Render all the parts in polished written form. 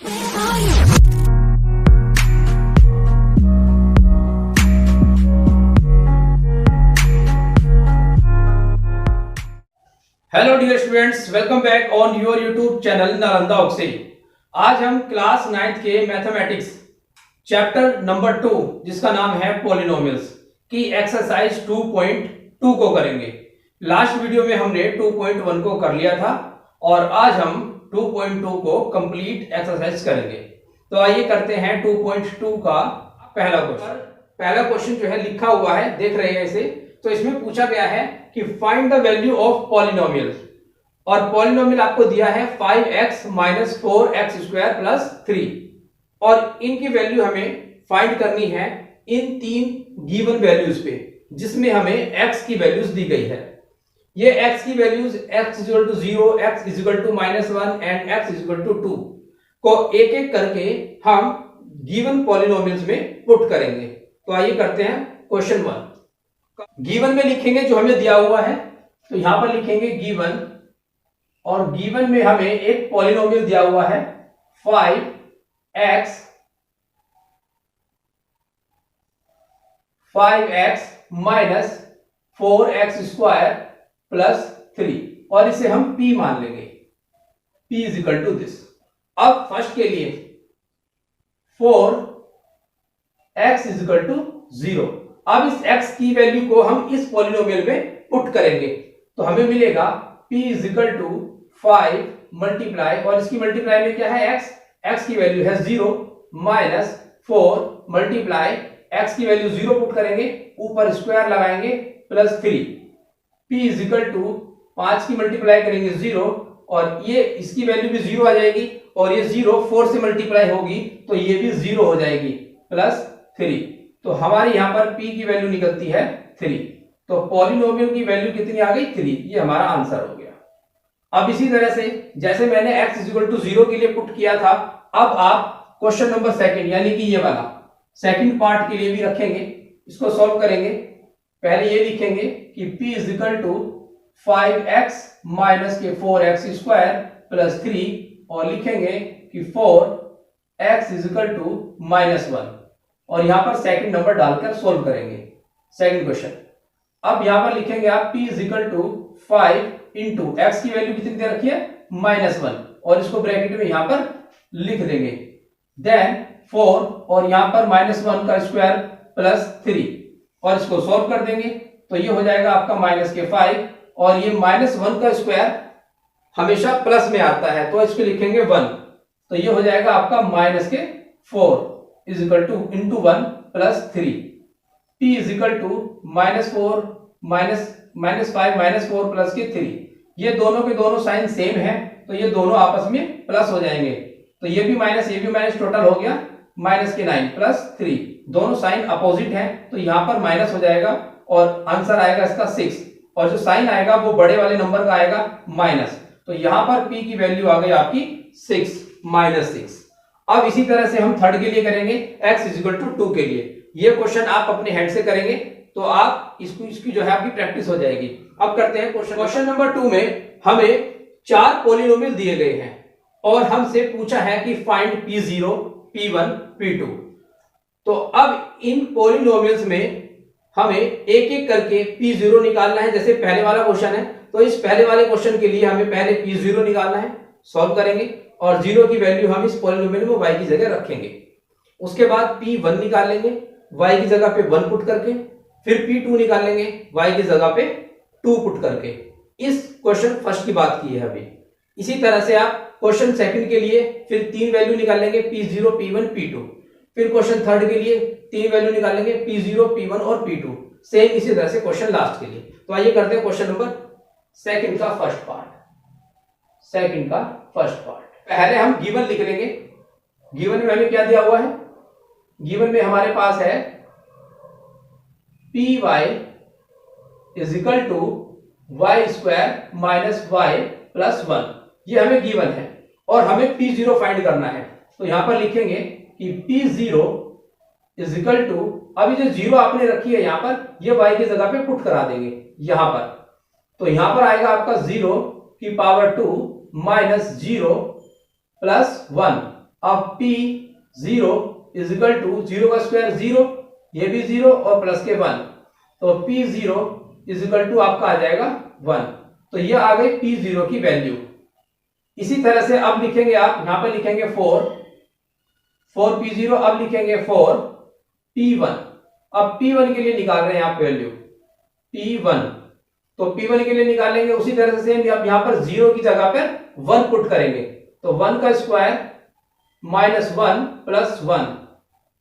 Hello dear students, welcome back on your YouTube channel Nalanda Oxy. आज हम class 9th के mathematics chapter number 2 जिसका नाम है पॉलिनोमियल्स की एक्सरसाइज 2.2 को करेंगे। लास्ट वीडियो में हमने 2.1 को कर लिया था और आज हम 2.2 को कंप्लीट एक्सरसाइज करेंगे। तो आइए करते हैं 2.2 का पहला क्वेश्चन। पहला क्वेश्चन जो है लिखा हुआ है, देख रहे हैं इसे। तो इसमें पूछा गया है कि find the value of polynomial, और पॉलिनोमियल आपको दिया है 5x minus 4x square plus 3, और इनकी वैल्यू हमें फाइंड करनी है इन तीन गिवन वैल्यूज पे, जिसमें हमें x की वैल्यूज दी गई है। ये x की values x equal to 0, x equal to -1 and x equal to 2 को एक एक करके हम गिवन पॉलिनोमियल्स में पुट करेंगे। तो आइए करते हैं क्वेश्चन 1। गिवन में लिखेंगे जो हमें दिया हुआ है, तो यहां पर लिखेंगे गिवन, और गिवन में हमें एक पॉलिनोमियल दिया हुआ है 5x minus 4x square plus 3, और इसे हम p मान लेंगे। p is equal to this. अब फर्स्ट के लिए 4x इज इक्वल टू 0। अब इस x की वैल्यू को हम इस पॉलिनोमियल में पुट करेंगे, तो हमें मिलेगा p is equal to 5 multiply, और इसकी मल्टीप्लाई में क्या है x की वैल्यू है 0 माइनस 4 मल्टीप्लाई x की वैल्यू 0 पुट करेंगे, ऊपर स्क्वायर लगाएंगे plus 3। p is equal to 5 की मल्टीप्लाई करेंगे 0, और ये इसकी वैल्यू भी 0 आ जाएगी, और ये 0 4 से मल्टीप्लाई होगी तो ये भी 0 हो जाएगी प्लस 3। तो हमारी यहां पर p की वैल्यू निकलती है 3। तो पॉलिनोमियल की वैल्यू कितनी आ गई? 3। ये हमारा आंसर हो गया। अब इसी तरह से जैसे मैंने x इक्वल टू 0 के लिए पुट किया था, अब आप क्वेश्चन नंबर सेकंड यानी कि ये वाला सेकंड पार्ट के लिए भी रखेंगे। इसको सॉल्व करेंगे। पहले ये लिखेंगे कि p is equal to 5x minus के 4x स्क्वायर प्लस 3, और लिखेंगे कि 4x इज इक्वल टू -1, और यहां पर सेकंड नंबर डालकर सोल्व करेंगे सेकंड क्वेश्चन। अब यहां पर लिखेंगे आप p is equal to 5 into x की वैल्यू कितनी दे रखी है? -1, और इसको ब्रैकेट में यहां पर लिख देंगे। देन 4, और यहां पर -1 का स्क्वायर प्लस 3, और इसको सोल्व कर देंगे। तो ये हो जाएगा आपका -5, और ये -1 का स्क्वायर हमेशा प्लस में आता है, तो इसको लिखेंगे 1। तो ये हो जाएगा आपका -4 is equal to into 1 plus 3। p is equal to -4 -5 -4 plus के 3। ये दोनों के दोनों साइन सेम है, तो ये दोनों आपस में प्लस हो जाएंगे। तो ये भी माइनस टोटल हो गया -9 प्लस 3। दोनों साइन अपोजिट है, तो यहां पर माइनस हो जाएगा, और आंसर आएगा इसका 6, और जो साइन आएगा वो बड़े वाले नंबर का आएगा माइनस। तो यहां पर p की वैल्यू आ गई आपकी 6 -6। अब इसी तरह से हम थर्ड के लिए करेंगे, x इज इक्वल टू 2 के लिए। ये क्वेश्चन आप अपने हेड से करेंगे तो आप इसकी जो है आपकी प्रैक्टिस हो जाएगी। अब करते हैं क्वेश्चन नंबर 2 में हमें 4 पॉलिनोमियल दिए गए हैं, और हमसे पूछा है कि फाइंड p0, p1, p2। तो अब इन पॉलिनोमियल्स में हमें एक एक करके p0 निकालना है। जैसे पहले वाला क्वेश्चन है, तो इस पहले वाले क्वेश्चन के लिए हमें पहले p0 निकालना है, सॉल्व करेंगे, और 0 की वैल्यू हम इस पॉलिनोमियल में y की जगह रखेंगे। उसके बाद p1 निकालेंगे y की जगह पे 1 पुट करके, फिर p2 निकालेंगे y की जगह पे 2 पुट करके। इस क्वेश्चन फर्स्ट की बात की है अभी। इसी तरह से आप क्वेश्चन सेकंड के लिए फिर 3 वैल्यू निकालेंगे, p0, p1, p2। फिर क्वेश्चन थर्ड के लिए 3 वैल्यू निकालेंगे, p0, p1 और p2। सेम इसी तरह से क्वेश्चन लास्ट के लिए। तो आइए करते हैं क्वेश्चन नंबर सेकंड का फर्स्ट पार्ट। पहले हम गिवन लिख लेंगे। गिवन में हमें क्या दिया हुआ है? गिवन में हमारे पास है py is equal to y square minus y plus 1। ये हमें गिवन है, और हमें p0 फाइंड करना है। तो यहां पर लिखेंगे कि p0 इज इक्वल टू, अभी जो 0 आपने रखी है यहां पर, ये y की जगह पे पुट करा देंगे यहां पर। तो यहां पर आएगा आपका 0 की पावर 2 माइनस 0 प्लस 1 अब p 0 इज इक्वल टू 0 का स्क्वायर 0, ये भी 0 और प्लस के 1, तो p 0 इज इक्वल टू आपका आ जाएगा 1। तो ये आ गई p 0 की वैल्यू। इसी तरह से अब लिखेंगे आप, यहां पर लिखेंगे 4 p 0, अब लिखेंगे 4 p1। अब p1 के लिए निकाल रहे हैं आप वैल्यू p1, तो p1 के लिए निकालेंगे उसी तरह से सेम, अब यहां पर 0 की जगह पर 1 पुट करेंगे, तो 1 का स्क्वायर माइनस 1 प्लस 1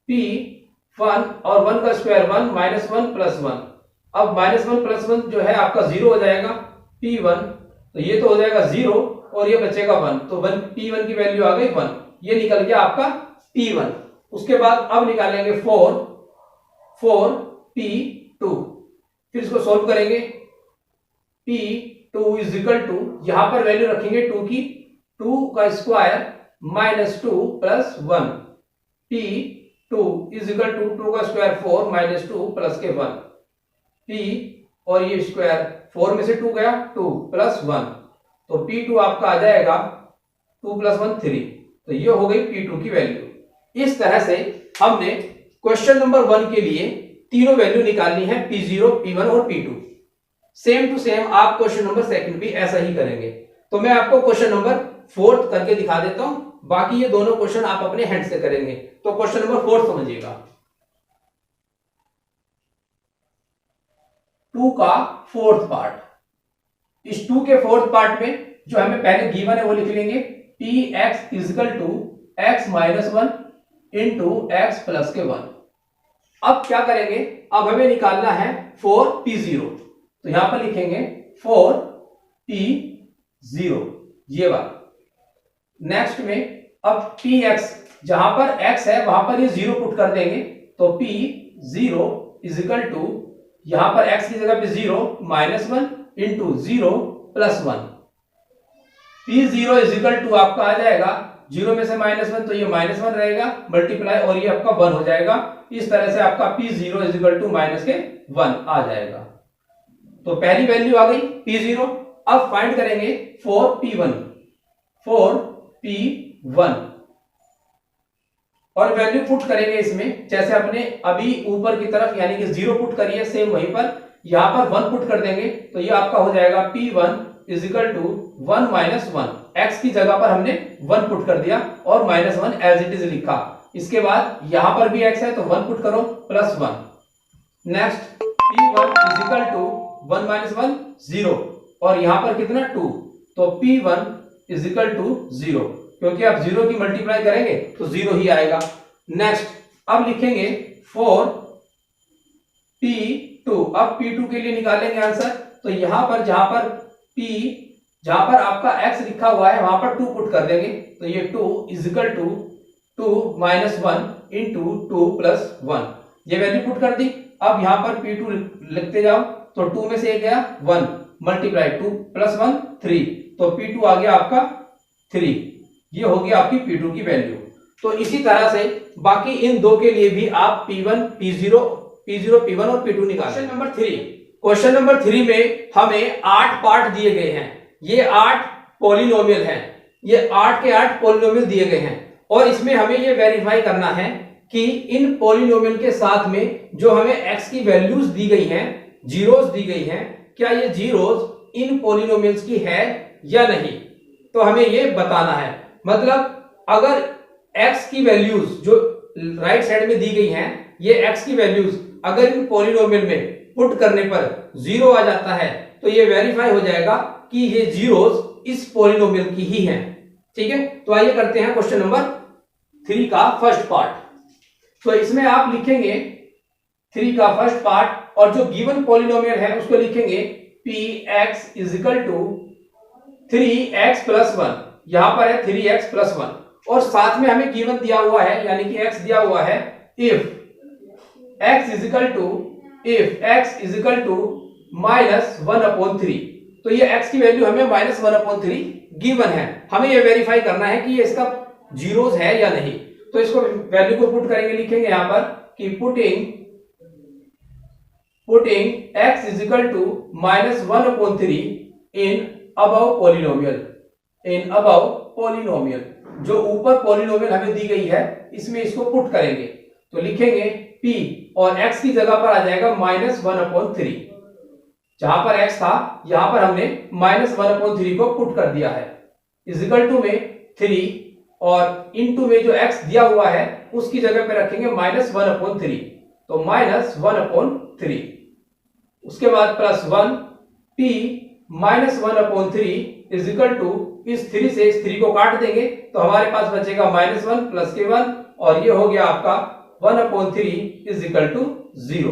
p1 और 1 का स्क्वायर 1 माइनस 1 प्लस 1। अब माइनस 1 प्लस 1 जो है आपका 0 हो जाएगा p1, तो ये तो हो जाएगा 0 और ये बचेगा 1, तो p1 की वैल्यू आ गई 1, ये निकल गया आपका p1। उसके बाद अब निकालेंगे 4 p2, फिर इसको सॉल्व करेंगे। p2 इज इक्वल टू, यहां पर वैल्यू रखेंगे 2 की, 2 का square minus 2 plus 1, p2 is equal to 2 का स्क्वायर 4 माइनस 2 प्लस के 1, p और ये स्क्वायर 4 में से 2 गया 2 प्लस 1, तो p2 आपका आ जाएगा 2 प्लस 1 3, तो ये हो गई p2 की वैल्यू। इस तरह से हमने क्वेश्चन नंबर 1 के लिए तीनों वैल्यू निकालनी है, p0, p1 और p2। सेम टू सेम आप क्वेश्चन नंबर 2 भी ऐसा ही करेंगे। तो मैं आपको क्वेश्चन नंबर 4 करके दिखा देता हूं, बाकी ये दोनों क्वेश्चन आप अपने हैंड से करेंगे। तो क्वेश्चन नंबर 4 समझिएगा, 2 का 4th पार्ट। इस 2 के 4th पार्ट में जो हमें पहले गिवन है वो लिख लेंगे, px is equal to x minus 1 into x plus के 1। अब क्या करेंगे, अब हमें निकालना है 4p0, तो यहां पर लिखेंगे 4p0 ये बात। नेक्स्ट में अब px, जहां पर x है वहां पर ये 0 पुट कर देंगे, तो p0 इजिकल टू, यहां पर x की जगह पे 0 minus 1 into 0 plus 1। p0 is equal to आपका आ जाएगा 0 में से माइनस 1, तो ये माइनस 1 रहेगा मल्टीप्लाई और ये आपका 1 हो जाएगा। इस तरह से आपका p0 इजिकल टू माइनस के 1 आ जाएगा। तो पहली वैल्यू आ गई p0। अब फाइंड करेंगे 4p1 और वैल्यू पुट करेंगे इसमें, जैसे अपने अभी ऊपर की तरफ यानी कि 0 पुट करिए, सेम वहीं पर यहां पर 1 पुट कर देंगे, तो ये आपका हो जाएगा p1 is equal to 1 minus 1। x की जगह पर हमने 1 पुट कर दिया और माइनस 1 एज इट इज लिखा। इसके बाद यहां पर भी x है तो 1 पुट करो plus 1। Next p1 is equal to 1 minus 1 0 और यहां पर कितना 2, तो p1 इजिकल टू 0, क्योंकि आप 0 की मल्टीप्लाई करेंगे तो 0 ही आएगा। नेक्स्ट अब लिखेंगे 4p2। अब p2 के लिए निकालेंगे आंसर, तो यहां पर जहां पर आपका x लिखा हुआ है वहां पर 2 पुट कर देंगे, तो ये 2 is equal to 2 minus 1 into 2 plus 1, ये वैल्यू पुट कर दी। अब यहां पर p2 लिखते जाओ, तो 2 में से एक गया 1 मल्टीप्लाई 2 प्लस 1 3, तो p2 आ गया आपका 3, ये हो गया आपकी p2 की वैल्यू। तो इसी तरह से बाकी इन दो के लिए भी आप p1 p0 p1 और p2 निकालें। क्वेश्चन नंबर 3 में हमें 8 पार्ट दिए गए हैं, ये 8 पॉलिनोमियल हैं, ये 8 के 8 पॉलिनोमियल दिए गए हैं और इसमें हमें ये वेरीफाई करना है कि इन पॉलिनोमियल के साथ में जो हमें x की वैल्यूज दी गई हैं, जीरोस दी गई हैं, क्या ये जीरोस इन पॉलिनोमियल्स की है या नहीं, तो हमें ये बताना है। मतलब अगर x की वैल्यूज जो राइट साइड में दी गई हैं, ये x की वैल्यूज अगर इन पॉलिनोमियल में पुट करने पर 0 आ जाता है, तो ये वेरीफाई हो जाएगा कि ये जीरोस इस पॉलिनोमियल की ही हैं। ठीक है, तो आइए करते हैं क्वेश्चन नंबर 3 का फर्स्ट पार्ट। तो इसमें आप लिखेंगे 3 का फर्स्ट पार्ट और जो गिवन पॉलिनोमियल है उसको लिखेंगे px is equal to 3x plus 1, यहां पर है 3x प्लस 1 और साथ में हमें गिवन दिया हुआ है यानी कि x दिया हुआ है if x is equal to minus 1/3, तो ये x की वैल्यू हमें माइनस 1/3 गिवन है। हमें ये वेरीफाई करना है कि ये इसका जीरोस है या नहीं, तो इसको वैल्यू को पुट करेंगे, लिखेंगे यहां पर कि putting x is equal to minus 1/3 in above polynomial, जो ऊपर पॉलिनोमियल हमें दी गई है इसमें इसको पुट करेंगे। तो लिखेंगे p और x की जगह पर आ जाएगा -1/3। जहां पर x था यहां पर हमने -1/3 को पुट कर दिया है, इजिकल टू में 3 और इनटू में जो x दिया हुआ है उसकी जगह पे रखेंगे -1/3, तो -1/3। उसके बाद +1 p -1/3 इजिकल टू इस 3 से इस 3 को काट देंगे तो हमारे पास बचेगा -1 + के 1 और ये हो गया आपका 1/3 इजिकल टू 0।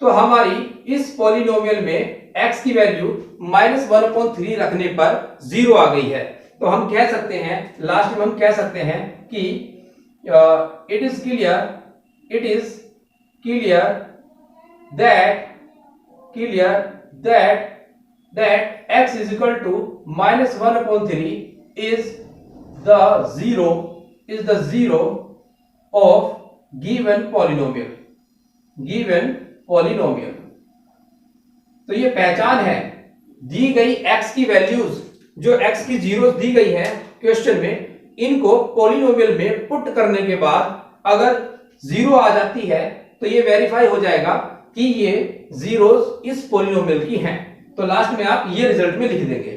तो हमारी इस पॉलिनोमियल में x की वैल्यू -1/3 रखने पर 0 आ गई है। तो हम कह सकते हैं, लास्ट में हम कह सकते हैं कि it is clear that x is equal to -1/3 is the zero of given polynomial। तो ये पहचान है दी गई x की वैल्यूज, जो x की जीरोस दी गई है क्वेश्चन में, इनको पॉलिनोमियल में पुट करने के बाद अगर 0 आ जाती है तो ये वेरीफाई हो जाएगा कि ये जीरोस इस पॉलिनोमियल की हैं। तो लास्ट में आप ये रिजल्ट में लिख देंगे।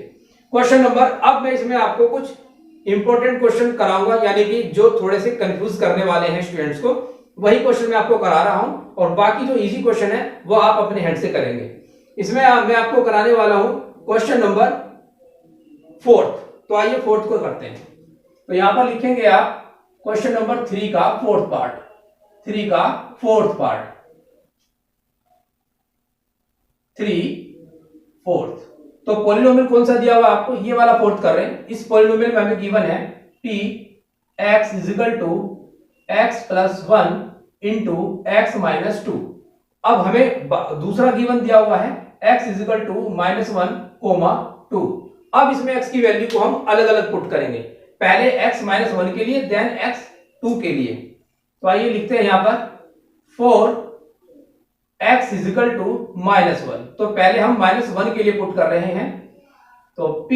क्वेश्चन नंबर, अब मैं इसमें आपको कुछ इंपॉर्टेंट क्वेश्चन कराऊंगा, यानी कि जो थोड़े से कंफ्यूज करने वाले हैं स्टूडेंट्स को, वही क्वेश्चन मैं आपको करा रहा हूं और बाकी जो इजी क्वेश्चन है वो आप अपने हैंड से करेंगे। इसमें मैं आपको कराने वाला हूं क्वेश्चन नंबर 4। तो आइए 4 को करते हैं। तो यहां पर लिखेंगे आप क्वेश्चन नंबर 3 का 4th पार्ट। 3/4। तो पॉलिनोमियल कौन सा दिया हुआ आपको, ये वाला 4th कर रहे हैं। इस पॉलिनोमियल में हमें गिवन है p x = x + 1 * x - 2। अब हमें दूसरा गिवन दिया हुआ है x = -1, 2। अब इसमें x की वैल्यू को हम अलग अलग पुट करेंगे, पहले x - 1 के लिए, देन x 2 के लिए। तो आइए लिखते हैं यहां पर 4 x = -1। तो पहले हम -1 के लिए पुट कर रहे हैं, तो p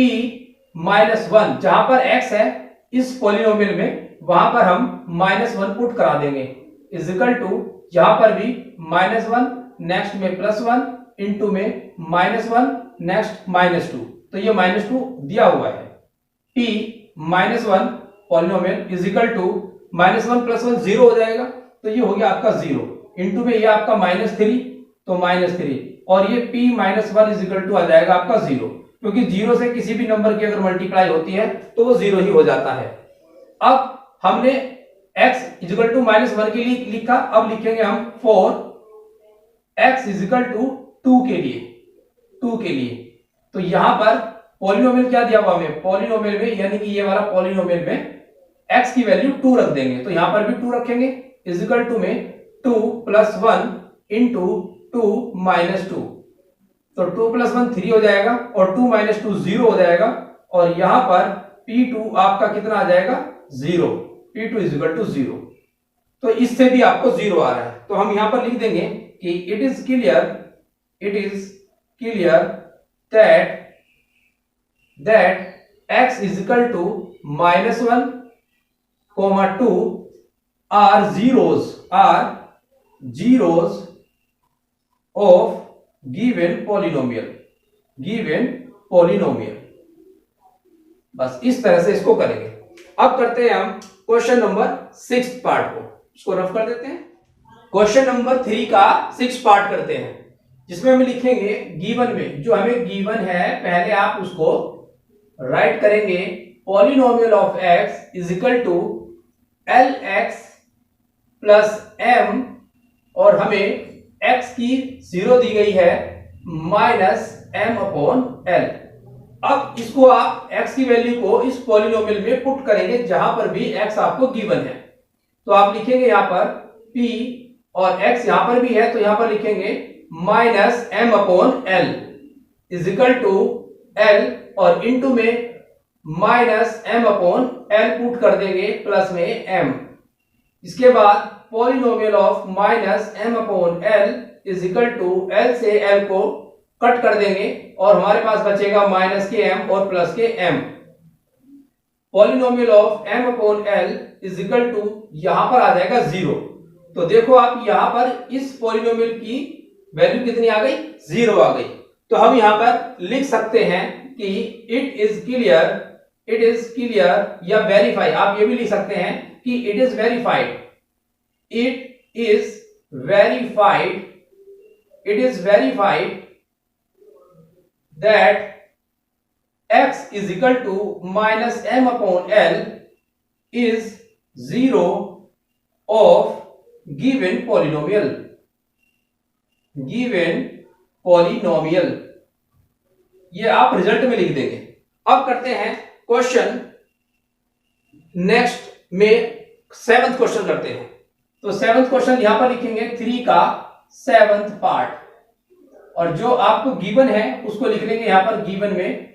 -1 जहां पर x है इस पॉलिनोमियल में वहां पर हम -1 पुट करा देंगे, इजिकल टू यहां पर भी -1, नेक्स्ट में +1 इनटू में -1, नेक्स्ट -2। तो ये -2 दिया हुआ है। p -1 पॉलिनोमियल इजिकल टू -1 + 1 0 हो जाएगा, तो ये हो गया आपका 0 इनटू में ये आपका -3, तो -3 और ये p -1 इजिकल टू आ जाएगा आपका 0, क्योंकि 0 से किसी भी नंबर की अगर मल्टीप्लाई होती है तो वो 0 ही हो जाता है। अब हमने x इजिकल टू -1 के लिए लिखा, अब लिखेंगे हम 4 x इजिकल टू 2 के लिए। तो यहां पर पॉलिनोमियल क्या दिया हुआ हमें, पॉलिनोमियल में यानी कि ये वाला पॉलिनोमियल में x की वैल्यू 2 रख देंगे, तो यहां पर भी 2 रखेंगे, इजिकल टू में 2 + 1 * 2 - 2। तो 2 + 1 3 हो जाएगा और 2 - 2 0 हो जाएगा, और यहां पर p2 आपका कितना आ जाएगा 0, p2 = 0। तो इससे भी आपको 0 आ रहा है, तो हम यहां पर लिख देंगे कि it is clear that x = -1, 2 are zeros of given polynomial। बस इस तरह से इसको करेंगे। अब करते हैं हम क्वेश्चन नंबर 6 पार्ट को, इसको रफ कर देते हैं। क्वेश्चन नंबर 3 का 6 पार्ट करते हैं, जिसमें हम लिखेंगे गिवन में, जो हमें गिवन है पहले आप उसको राइट करेंगे, polynomial of x is equal to lx plus m, और हमें x की 0 दी गई है -m/l। अब इसको आप x की वैल्यू को इस पॉलिनोमियल में पुट करेंगे जहां पर भी x आपको गिवन है। तो आप लिखेंगे यहां पर p और x यहां पर भी है, तो यहां पर लिखेंगे -m/l इजिकल टू l और इनटू में -m/l पुट कर देंगे प्लस में m। इसके बाद polynomial of -m/l is equal to l से l को कट कर देंगे और हमारे पास बचेगा -m और +m। Polynomial of m upon l is equal to यहां पर आ जाएगा 0। तो देखो आप यहां पर इस पॉलिनोमियल की वैल्यू कितनी आ गई, 0 आ गई। तो हम यहां पर लिख सकते हैं कि इट इज क्लियर या वेरीफाई, आप ये भी लिख सकते हैं कि it is verified, that x is equal to minus m upon l is 0 of given polynomial। ये आप रिजल्ट में लिख देंगे। अब करते हैं क्वेश्चन, नेक्स्ट में 7th क्वेश्चन करते हैं। तो 7th क्वेश्चन यहां पर लिखेंगे 3 का 7th पार्ट, और जो आपको गिवन है उसको लिख लेंगे यहां पर गिवन में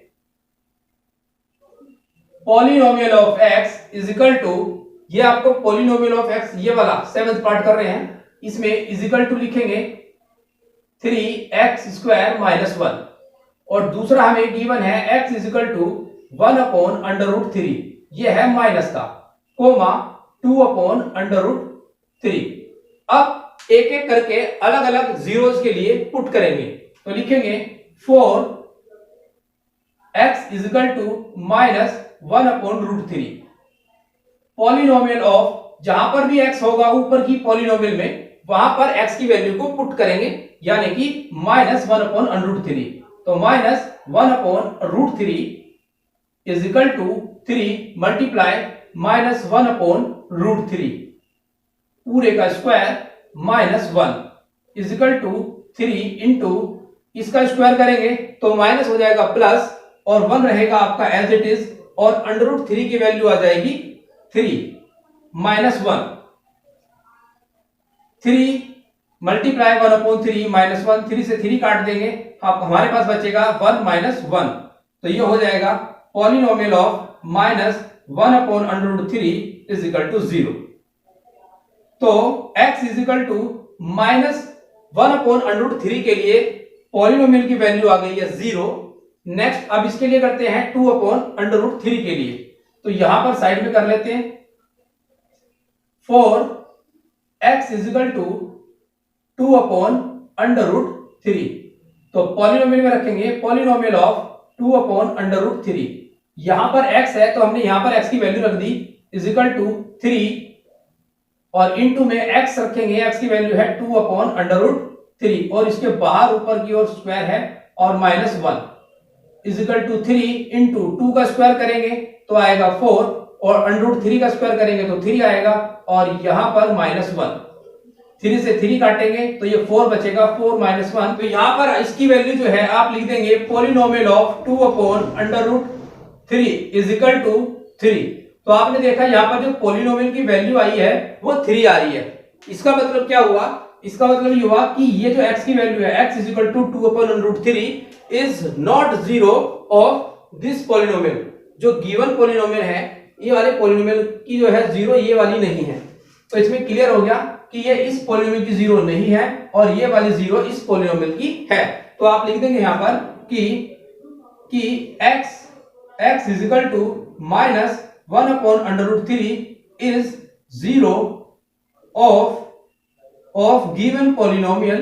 polynomial of x is equal to, ये आपको पॉलिनोमियल ऑफ x ये वाला 7th पार्ट कर रहे हैं, इसमें इज इक्वल टू लिखेंगे 3x स्क्वायर माइनस 1, और दूसरा हमें गिवन है x is equal to 1 upon under root 3, ये है माइनस का, कोमा 2 अपॉन अंडर रूट 3। अब एक एक करके अलग अलग जीरोस के लिए पुट करेंगे। तो लिखेंगे 4x is equal to minus 1 upon root 3, polynomial of, जहां पर भी x होगा ऊपर की पॉलिनोमियल में वहां पर x की वैल्यू को पुट करेंगे, यानी कि माइनस 1 अपॉन अंडर रूट 3। तो minus 1 upon root 3 is equal to 3 multiply minus 1 upon root 3 पूरे का square minus 1 is equal to 3 into इसका स्क्वायर करेंगे तो माइनस हो जाएगा प्लस, और 1 रहेगा आपका एज इट इज, और अंडर रूट 3 की वैल्यू आ जाएगी 3 माइनस 1, 3 मल्टीप्लाई 1 अपॉन 3 माइनस 1, 3 से 3 काट देंगे, आप हमारे पास बचेगा 1 माइनस 1। तो ये हो जाएगा polynomial of minus 1 upon under root 3 is equal to 0। तो x is equal to minus 1 upon under root 3 के लिए पॉलिनोमियल की वैल्यू आ गई है 0। नेक्स्ट अब इसके लिए करते हैं 2 अपॉन अंडर रूट 3 के लिए, तो यहां पर साइड में कर लेते हैं 4x is equal to 2 upon under root 3। तो पॉलिनोमियल में रखेंगे polynomial of 2 upon under root 3, यहां पर x है तो हमने यहां पर x की वैल्यू रख दी इज इक्वल टू 3, और इनटू में x रखेंगे, x की वैल्यू है 2 अपॉन अंडर रूट 3, और इसके बाहर ऊपर की ओर स्क्वायर है, और minus 1 is equal to 3 into 2 का स्क्वायर करेंगे तो आएगा 4, और अंडर रूट 3 का स्क्वायर करेंगे तो 3 आएगा, और यहां पर माइनस 1, 3 से 3 काटेंगे तो ये 4 बचेगा, 4 माइनस 1। तो यहां पर इसकी वैल्यू जो है आप लिख देंगे polynomial of 2 upon under root 3 is equal to 3। तो आपने देखा यहां पर जो पॉलिनोमियल की वैल्यू आई है वो 3 आ रही है। इसका मतलब क्या हुआ, इसका मतलब ये हुआ कि ये जो x की वैल्यू है x is equal to 2 upon under root 3 is not 0 of this polynomial. जो गिवन पॉलिनोमियल है ये वाले पॉलिनोमियल की जो है 0 ये वाली नहीं है। तो इसमें क्लियर हो गया कि ये इस पॉलिनोमियल की 0 नहीं है, और ये वाली 0 इस पॉलिनोमियल की है। तो आप लिख देंगे यहां पर कि x is equal to minus 1 upon under root 3 is 0 of given polynomial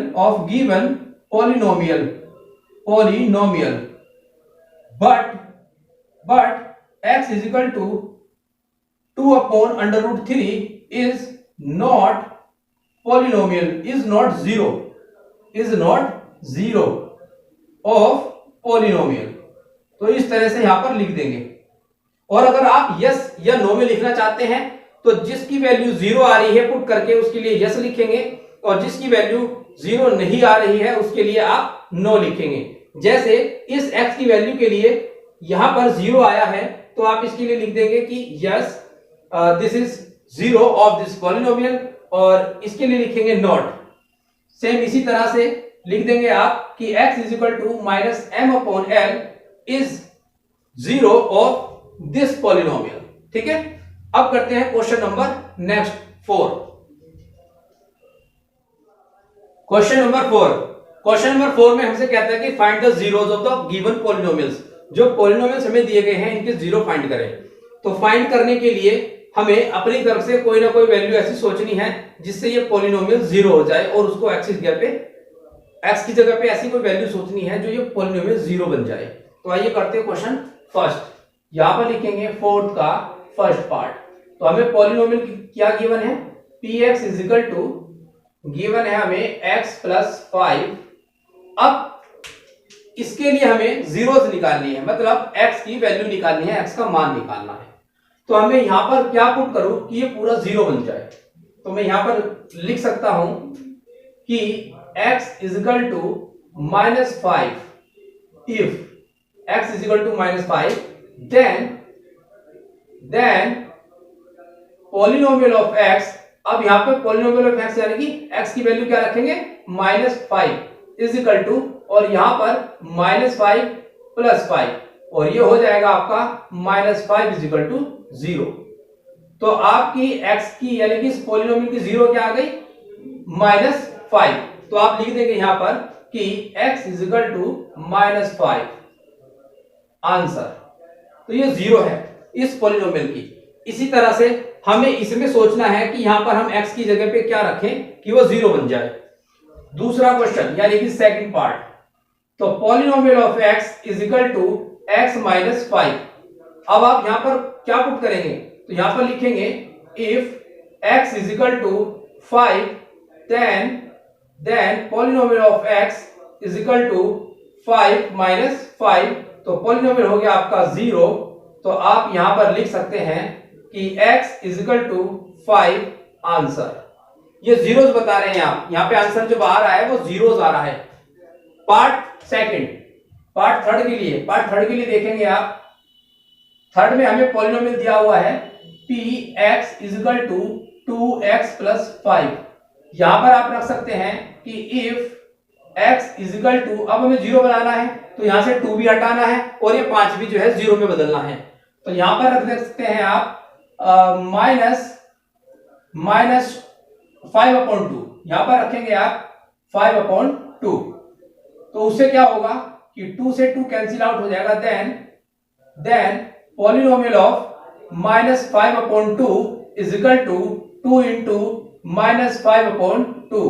but x is equal to 2 upon under root 3 is not polynomial, is not 0 of polynomial। तो इस तरह से यहां पर लिख देंगे। और अगर आप यस या नो में लिखना चाहते हैं तो जिसकी वैल्यू 0 आ रही है पुट करके उसके लिए यस लिखेंगे, और जिसकी वैल्यू 0 नहीं आ रही है उसके लिए आप नो लिखेंगे। जैसे इस x की वैल्यू के लिए यहां पर 0 आया है तो आप इसके लिए लिख देंगे कि yes this is 0 of this polynomial, और इसके लिए लिखेंगे नॉट। सेम इसी तरह से लिख देंगे आप कि x is equal to minus m upon l is 0 of this polynomial. ठीक है, अब करते हैं question number next 4। Question number 4 में हमसे कहता है कि find the zeros of the given polynomials. जो पॉलिनोमियल्स हमें दिए गए हैं इनके जीरो फाइंड करें। तो फाइंड करने के लिए हमें अपनी तरफ से कोई ना कोई वैल्यू ऐसी सोचनी है जिससे ये पॉलिनोमियल जीरो हो जाए और उसको एक्स की जगह पे ऐसी कोई वैल्यू सोचनी है जो ये पॉलिनोमियल जीरो बन जाए। तो आइए करते हैं क्वेश्चन फर्स्ट। यहां पर लिखेंगे फोर्थ का फर्स्ट पार्ट। तो हमें पॉलिनोमियल क्या गिवन है, px is equal to given है हमें x प्लस 5। अब इसके लिए हमें जीरोस निकालनी है, मतलब x की वैल्यू निकालनी है, x का मान निकालना है। तो हमें यहां पर क्या पुट करूं कि ये पूरा जीरो बन जाए। तो मैं यहां पर लिख सकता हूं कि x is equal to -5 if x is equal to -5 then polynomial of x। अब यहां पे पॉलिनोमियल ऑफ x यानी कि x की वैल्यू क्या रखेंगे -5 इज इक्वल टू, और यहां पर -5 प्लस 5, और ये हो जाएगा आपका -5 इज इक्वल टू 0। तो आपकी x की यानी कि इस पॉलिनोमियल की जीरो क्या आ गई -5। तो आप लिख देंगे यहां पर कि x is equal to -5 answer. तो ये जीरो है इस पॉलिनोमियल की। इसी तरह से हमें इसमें सोचना है कि यहां पर हम x की जगह पे क्या रखें कि वो जीरो बन जाए। दूसरा क्वेश्चन यानी कि सेकंड पार्ट। तो polynomial of x is equal to x minus 5। अब आप यहां पर क्या पुट करेंगे, तो यहां पर लिखेंगे if x is equal to 5 then polynomial of x is equal to 5 minus 5। तो पॉलिनोमियल हो गया आपका 0। तो आप यहां पर लिख सकते हैं कि x is equal to 5 answer. ये जीरोस बता रहे हैं आप, यहां पे आंसर जो बाहर आया है वो जीरोस आ रहा है। पार्ट सेकंड, पार्ट थर्ड के लिए देखेंगे आप। थर्ड में हमें पॉलिनोमियल दिया हुआ है px is equal to 2x plus 5। यहां पर आप रख सकते हैं कि if x is equal to, अब हमें जीरो बनाना है तो यहां से 2 भी हटाना है और ये 5 भी जो है जीरो में बदलना है। तो यहां पर रख सकते हैं आप माइनस 5/2। यहां पर रखेंगे आप 5/2। तो उससे क्या होगा कि 2 से 2 कैंसिल आउट हो जाएगा। Then polynomial of -5/2 is equal to 2 into -5/2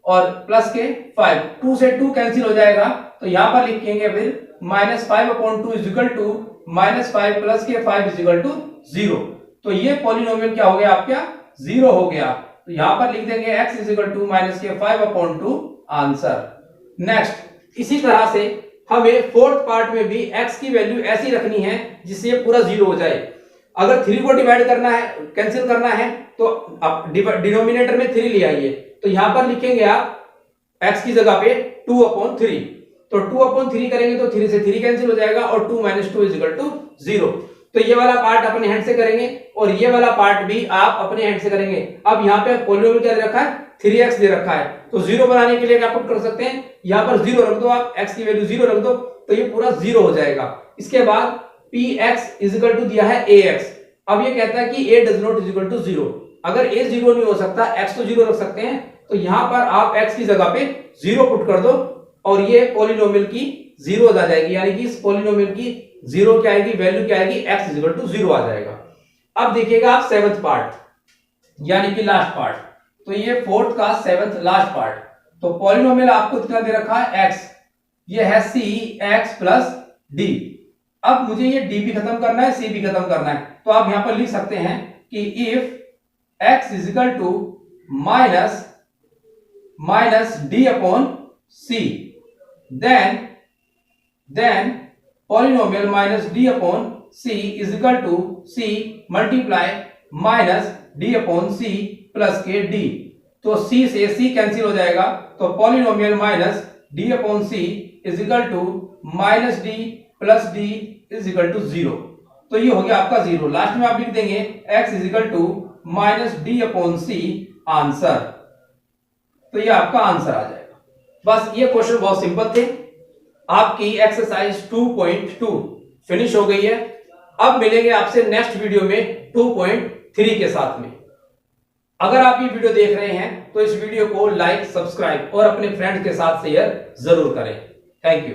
और प्लस के 5। 2 से 2 कैंसिल हो जाएगा तो यहां पर लिखेंगे फिर -5/2 इज इक्वल टू -5 प्लस के 5 इज इक्वल टू 0। तो ये पॉलिनोमियल क्या हो गया आपका, जीरो हो गया। तो यहां पर लिख देंगे x is equal to minus के 5/2 आंसर। नेक्स्ट, इसी तरह से हमें फोर्थ पार्ट में भी x की वैल्यू ऐसी रखनी है जिससे ये पूरा जीरो हो जाए। अगर 3 को डिवाइड करना है, कैंसिल करना है, तो आप डिनोमिनेटर में 3 ले आइए। तो यहां पर लिखेंगे आप x की जगह पे 2/3। तो 2/3 करेंगे तो 3 से 3 कैंसिल हो जाएगा और 2 - 2 इज इक्वल टू 0। तो ये वाला पार्ट अपने हैंड से करेंगे और ये वाला पार्ट भी आप अपने हैंड से करेंगे। अब यहाँ पे पॉलिनोमियल क्या दे रखा है, 3x दे रखा है। तो जीरो बनाने के लिए क्या पुट कर सकते हैं, यहाँ पर 0 रख दो, आप x की वैल्यू 0 रख दो, तो ये पूरा 0 हो जाएगा। इसके बाद px इज इक्वल टू दिया है ax। अब ये कहता है कि a does not is equal to 0। अगर a 0 नहीं हो सकता, x तो 0 रख सकते हैं। तो यहां पर आप x की जगह पे 0 पुट कर दो और ये पॉलिनोमियल की जीरो आ जाएगी, यानी कि इस पॉलिनोमियल की जीरो क्या आएगी, वैल्यू क्या आएगी, x इज इक्वल टू 0 आ जाएगा। अब देखिएगा आप सेवंथ पार्ट यानी कि लास्ट पार्ट। तो ये फोर्थ का सेवंथ लास्ट पार्ट। तो पॉलिनोमियल आपको कितना दे रखा है, x। ये है c x प्लस d। अब मुझे ये d भी खत्म करना है, c भी खत्म करना है। तो आप यहां पर लिख सकते हैं कि if x is equal to minus d upon c, then polynomial minus d upon c is equal to c multiply minus d upon c plus के d। तो c से c कैंसिल हो जाएगा, तो polynomial minus d upon c is equal to minus d plus d is equal to 0। तो ये हो गया आपका 0। लास्ट में आप लिख देंगे x is equal to minus d upon c answer. तो ये आपका आंसर आ जाएगा। बस ये क्वेश्चन बहुत सिंपल थे। आपकी एक्सरसाइज 2.2 फिनिश हो गई है। अब मिलेंगे आपसे नेक्स्ट वीडियो में 2.3 के साथ में। अगर आप ये वीडियो देख रहे हैं तो इस वीडियो को लाइक, सब्सक्राइब और अपने फ्रेंड्स के साथ शेयर जरूर करें। Thank you.